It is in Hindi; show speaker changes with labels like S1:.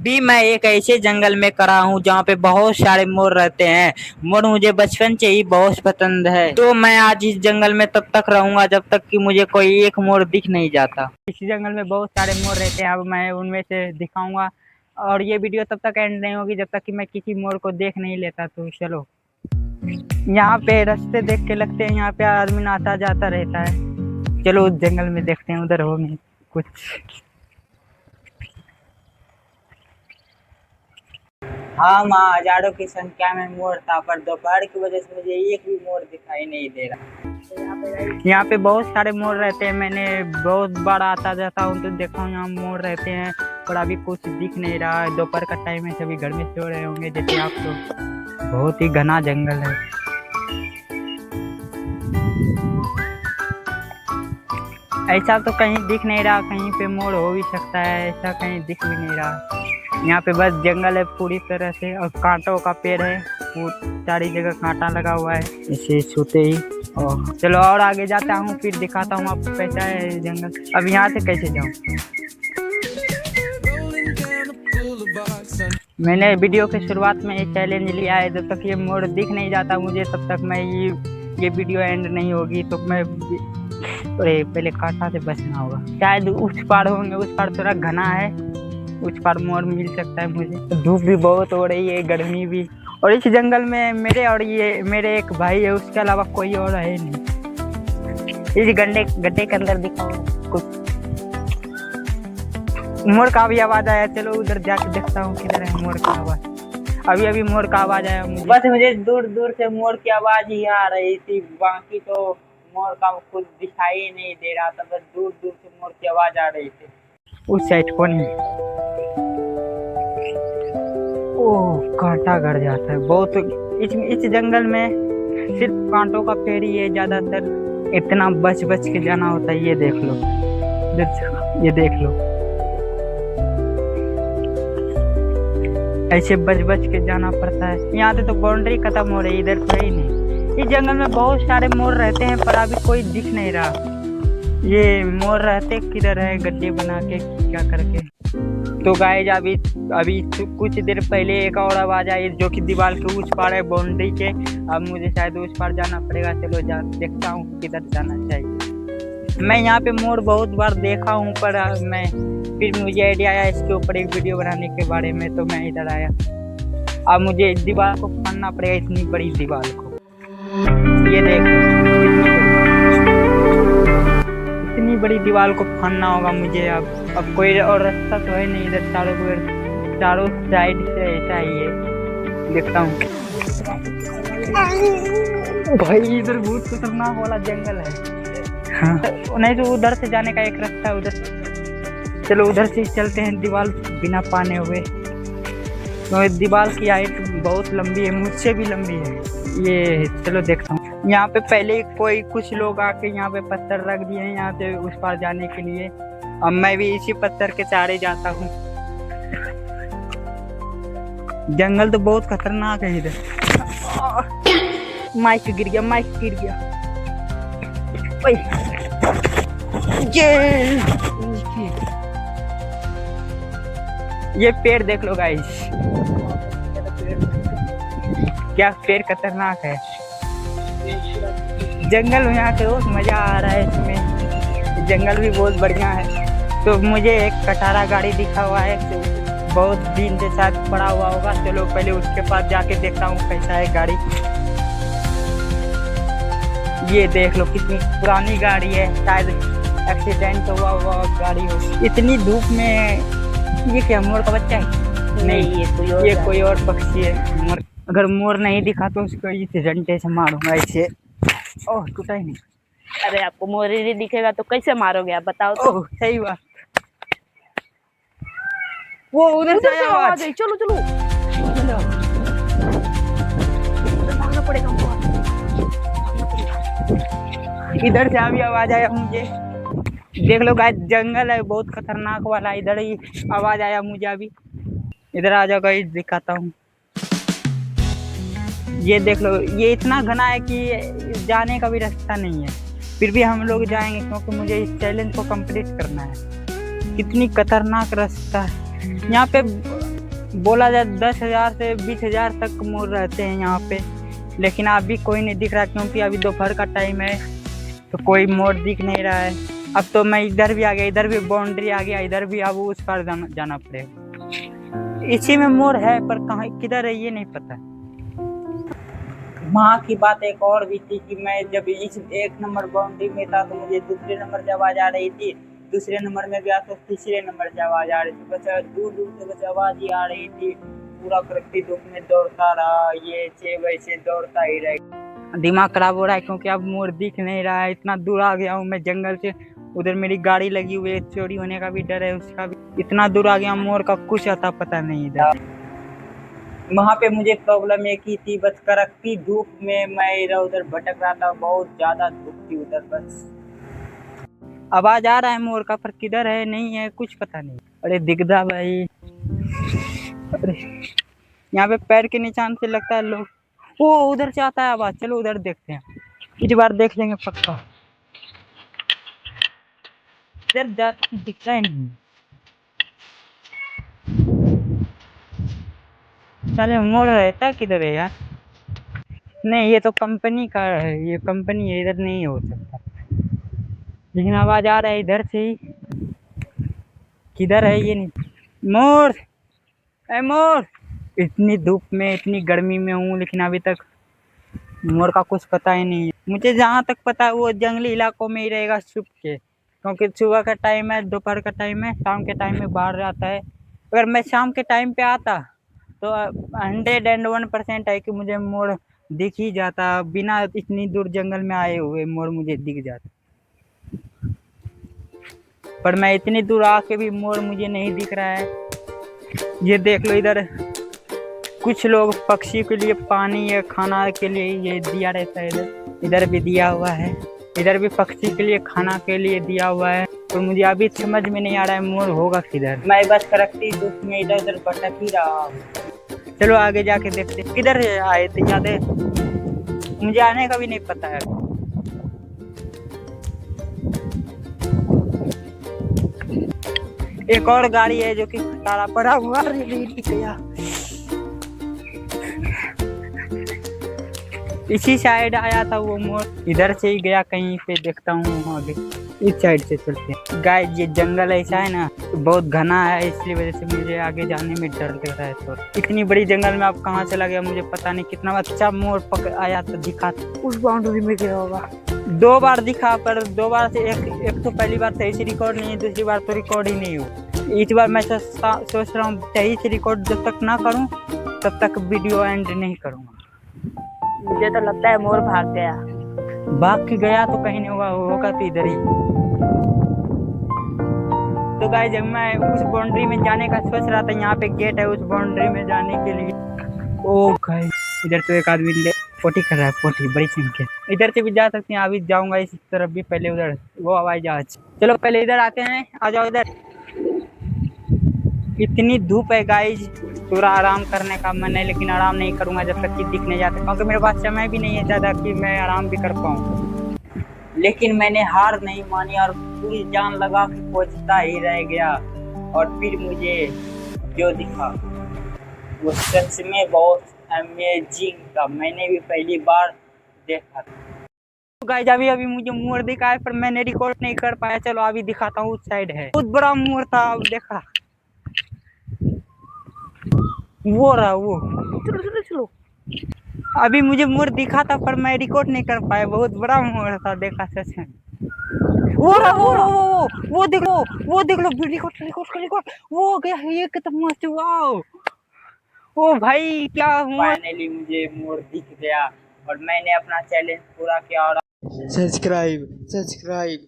S1: भी मैं एक ऐसे जंगल में खड़ा हूँ जहाँ पे बहुत सारे मोर रहते हैं। मोर मुझे बचपन से ही बहुत पसंद है, तो मैं आज इस जंगल में तब तक रहूंगा जब तक कि मुझे कोई एक मोर दिख नहीं जाता। इस जंगल में बहुत सारे मोर रहते हैं, अब मैं उनमें से दिखाऊंगा। और ये वीडियो तब तक एंड नहीं होगी जब तक कि मैं किसी मोर को देख नहीं लेता। तो चलो, यहाँ पे रास्ते देख के लगते हैं यहाँ पे आदमी आता जाता रहता है। चलो उस जंगल में देखते हैं, उधर होंगे कुछ। हाँ माँ, हजारों की संख्या में मोर था, पर दोपहर की वजह से मुझे एक भी मोर दिखाई नहीं दे रहा। यहाँ पे बहुत सारे मोर रहते हैं, मैंने बहुत बार आता जाता हूँ तो देखा हूँ यहाँ मोर रहते हैं, पर अभी कुछ दिख नहीं रहा है। दोपहर का टाइम है, सभी घर में सो रहे होंगे जैसे आप लोग। बहुत ही घना जंगल है। ऐसा तो कहीं दिख नहीं रहा, कहीं पे मोर हो भी सकता है, ऐसा कहीं दिख भी नहीं रहा। यहाँ पे बस जंगल है पूरी तरह से, और कांटों का पेड़ है, वो सारी जगह कांटा लगा हुआ है इसे छूते ही। और चलो और आगे जाता हूँ, फिर दिखाता हूँ आपको कैसा है जंगल। अब यहाँ से कैसे जाऊँ? मैंने वीडियो के शुरुआत में एक चैलेंज लिया है, जब तक ये मोर दिख नहीं जाता मुझे तब तक मैं ये वीडियो एंड नहीं होगी। तो मैं पहले कांटा से बचना होगा, शायद उस पार होंगे, उस पार थोड़ा घना है, उस पार मोर मिल सकता है मुझे। धूप भी बहुत हो रही है, गर्मी भी। और इस जंगल में मेरे एक भाई है, उसके अलावा कोई और है नहीं। इस गड्ढे के अंदर दिखाओ कुछ। मोर का भी आवाज आया, चलो उधर जाके देखता हूँ किधर है मोर का आवाज। अभी मोर का आवाज आया मुझे, बस मुझे दूर दूर से मोर की आवाज ही आ रही थी, बाकी तो मोर का कुछ दिखाई नहीं दे रहा था। बस दूर दूर से मोर की आवाज आ रही थी। उस साइड कौन है? ओह, कांटा गड़ जाता है बहुत। इस जंगल में सिर्फ कांटों का पेड़ ही है ज्यादातर, इतना बच बच के जाना होता है। ये देख लो, ये देख लो, ऐसे बच बच के जाना पड़ता है। यहाँ से तो बाउंड्री खत्म हो रही है, इधर तो ही नहीं। इस जंगल में बहुत सारे मोर रहते हैं, पर अभी कोई दिख नहीं रहा। ये मोर रहते किधर है? गड्ढे बना के क्या करके। तो गाइस अभी कुछ देर पहले एक और आवाज आई जो कि दीवार के उस पार है, बाउंड्री के। अब मुझे शायद उस पार जाना पड़ेगा। चलो देखता हूँ किधर जाना चाहिए। मैं यहाँ पे मोर बहुत बार देखा हूँ, पर फिर मुझे आइडिया आया इसके ऊपर एक वीडियो बनाने के बारे में, तो मैं इधर आया। अब मुझे इस दीवार को फाड़ना पड़ेगा, इतनी बड़ी दीवार को। ये देख, इतनी बड़ी दीवार को फाड़ना होगा मुझे। अब कोई और रास्ता तो है नहीं, इधर चारों साइड से ऐसा ही है। देखता हूँ भाई, इधर बहुत खतरनाक वाला जंगल है। हाँ, नहीं तो उधर से जाने का एक रास्ता है, उधर। चलो उधर से चलते हैं, दीवार बिना पाने हुए। तो दीवार की हाइट बहुत लंबी है, मुझसे भी लंबी है ये। चलो देखता हूँ। यहाँ पे पहले कुछ लोग आके यहाँ पे पत्थर रख दिए हैं यहाँ से उस पार जाने के लिए। अब मैं भी इसी पत्थर के सहारे जाता हूँ। जंगल तो बहुत खतरनाक है इधर। माइक गिर गया। ये पेड़ देख लो गाइस, क्या पेड़ खतरनाक है। जंगल में आके बहुत मजा आ रहा है इसमें, जंगल भी बहुत बढ़िया है। तो मुझे एक कटारा गाड़ी दिखा हुआ है, तो बहुत दिन से शायद पड़ा हुआ होगा। चलो पहले उसके पास जाके देखता हूँ कैसा है गाड़ी। ये देख लो कितनी पुरानी गाड़ी है, शायद एक्सीडेंट हुआ गाड़ी हो। इतनी धूप में ये क्या मोर का बच्चा है? नहीं, ये कोई और पक्षी है। मोर, अगर मोर नहीं दिखा तो उसको इस डंडे से मारूंगा ऐसे। ओह, टूटा ही नहीं।
S2: अरे आपको मोर ही नहीं दिखेगा तो कैसे मारोगे आप बताओ तो।
S1: ओह, सही बात। वो उधर से आवाज आई।
S2: चलो भागना पड़ेगा हमको।
S1: इधर से अभी आवाज आया मुझे। देख लो गाइस, जंगल है बहुत खतरनाक वाला, इधर ही आवाज आया मुझे अभी। इधर आ जाओ गाइस, दिखाता हूँ। ये देख लो, ये इतना घना है कि जाने का भी रास्ता नहीं है, फिर भी हम लोग जाएंगे क्योंकि मुझे इस चैलेंज को कंप्लीट करना है। कितनी खतरनाक रास्ता है यहाँ पे। बोला जाए 10,000 से 20,000 तक मोर रहते हैं यहाँ पे, लेकिन अभी कोई नहीं दिख रहा क्योंकि अभी दोपहर का टाइम है तो कोई मोर दिख नहीं रहा है। अब तो मैं इधर भी आ गया, इधर भी बाउंड्री आ गया, इधर भी अब उस पार जाना पड़ेगा। इसी में मोर है पर कहाँ किधर है ये नहीं पता। वहाँ की बात एक और भी थी कि मैं जब इस 1 नंबर बाउंड्री में था तो मुझे दूसरे नंबर से आवाज आ रही थी, दूसरे नंबर में गया तो तीसरे नंबर से आवाज आ रही थी, बस दूर दूर से बस आवाज ही आ रही थी। पूरा करती धूप में दौड़ता रहा, ये से वैसे दौड़ता ही रहा। दिमाग खराब हो रहा है क्योंकि अब मोर दिख नहीं रहा है। इतना दूर आ गया हूँ मैं जंगल से, उधर मेरी गाड़ी लगी हुई है, चोरी होने का भी डर है उसका भी। इतना दूर आ गया, मोर का कुछ आता पता नहीं इधर। वहाँ पे मुझे प्रॉब्लम एक ही थी, बस कड़कती धूप में मैं इधर उधर भटक रहा था, बहुत ज्यादा धूप थी उधर। बस आवाज आ रहा है मोर का पर किधर है नहीं है कुछ पता नहीं। अरे दिखदा भाई, अरे यहाँ पे पैर के निशान से लगता है लोग, वो उधर से आता है आवाज। चलो उधर देखते हैं, इस बार देख लेंगे पक्का। इधर दिखता है नहीं। चले मोड़ रहता किधर है यार? नहीं ये तो कंपनी का है, ये कंपनी है, इधर नहीं हो सकता। लेकिन आवाज आ रहा है इधर से ही। किधर है ये नहीं। मोर, ए मोर! इतनी धूप में इतनी गर्मी में हूँ लेकिन अभी तक मोर का कुछ पता ही नहीं है। मुझे जहाँ तक पता है वो जंगली इलाकों में ही रहेगा छुप के, क्योंकि सुबह का टाइम है, दोपहर का टाइम है, शाम के टाइम में बाहर आता है। अगर मैं शाम के टाइम पे आता तो 101% है कि मुझे मोर दिख ही जाता, बिना इतनी दूर जंगल में आए हुए मोर मुझे दिख जाता। पर मैं इतनी दूर आके भी मोर मुझे नहीं दिख रहा है। ये देख लो इधर कुछ लोग पक्षी के लिए पानी या खाना के लिए ये दिया रहता है, इधर भी दिया हुआ है, इधर भी पक्षी के लिए खाना के लिए दिया हुआ है। तो मुझे अभी समझ में नहीं आ रहा है मोर होगा किधर। मैं बस कड़कती धूप में इधर उधर भटक ही रहा हूँ। चलो आगे जाके देखते किधर आए थे ज्यादा, मुझे आने का भी नहीं पता है। एक और गाड़ी है जो कि खटारा पड़ा हुआ गया, इसी साइड आया था वो मोर, इधर से ही गया कहीं पे। देखता हूँ आगे, इस साइड से चलते हैं। गाय ये जंगल ऐसा है ना, बहुत घना है, इसलिए वजह से मुझे आगे जाने में डर लग रहा है। तो इतनी बड़ी जंगल में अब कहाँ चला गया मुझे पता नहीं। कितना अच्छा मोर आया तो दिखा, उस बाउंड्री में गया होगा। 2 बार दिखा, पर 2 बार से एक तो पहली बार सही से रिकॉर्ड नहीं है, दूसरी बार तो रिकॉर्ड ही नहीं हुआ। इस बार मैं सोच रहा हूँ सही से रिकॉर्ड जब तक ना करूँ तब तक वीडियो एंड नहीं करूँगा।
S2: मुझे तो लगता है मोर भाग गया।
S1: भाग के गया तो कहीं नहीं होगा तो इधर ही। तो गाइस जब मैं उस बाउंड्री में जाने का सोच रहा था, यहाँ पे गेट है उस बाउंड्री में जाने के लिए। ओ गाइस इधर तो एक आदमी पोटी कर रहा है, पोटी बड़ी संख्या। इधर से भी जा सकते हैं, अभी जाऊंगा इस तरफ भी, पहले उधर वो हवाई जहाज। चलो पहले इधर आते हैं, आ जाओ इधर। इतनी धूप है गाइस, पूरा आराम करने का मन है, लेकिन आराम नहीं करूंगा जब तक कि दिख नहीं जाता, क्योंकि मेरे पास समय भी नहीं है ज़्यादा कि मैं आराम भी कर पाऊँ। लेकिन मैंने हार नहीं मानी और पूरी जान लगा के पहुंचता ही रह गया। और फिर मुझे जो दिखा वो सच में बहुत अमेजिंग था, मैंने भी पहली बार देखा था। तो गाइस अभी मुझे मोर दिखा है पर मैंने रिकॉर्ड नहीं कर पाया। चलो अभी दिखाता हूँ, उस साइड है, बहुत बड़ा मोर था। अब देखा वो रहा वो,
S2: चलो चलो।
S1: अभी मुझे मोर दिखा था पर मैं रिकॉर्ड नहीं कर पाया, बहुत बड़ा मोर था। देखा सच में वो रहा, वो देख लो, वो देख लो, रिकॉर्ड वो गया। ये कितना मस्त, वाओ! ओ भाई क्या हुआ, फाइनली मुझे मोर दिख गया और मैंने अपना चैलेंज पूरा किया। और सब्सक्राइब।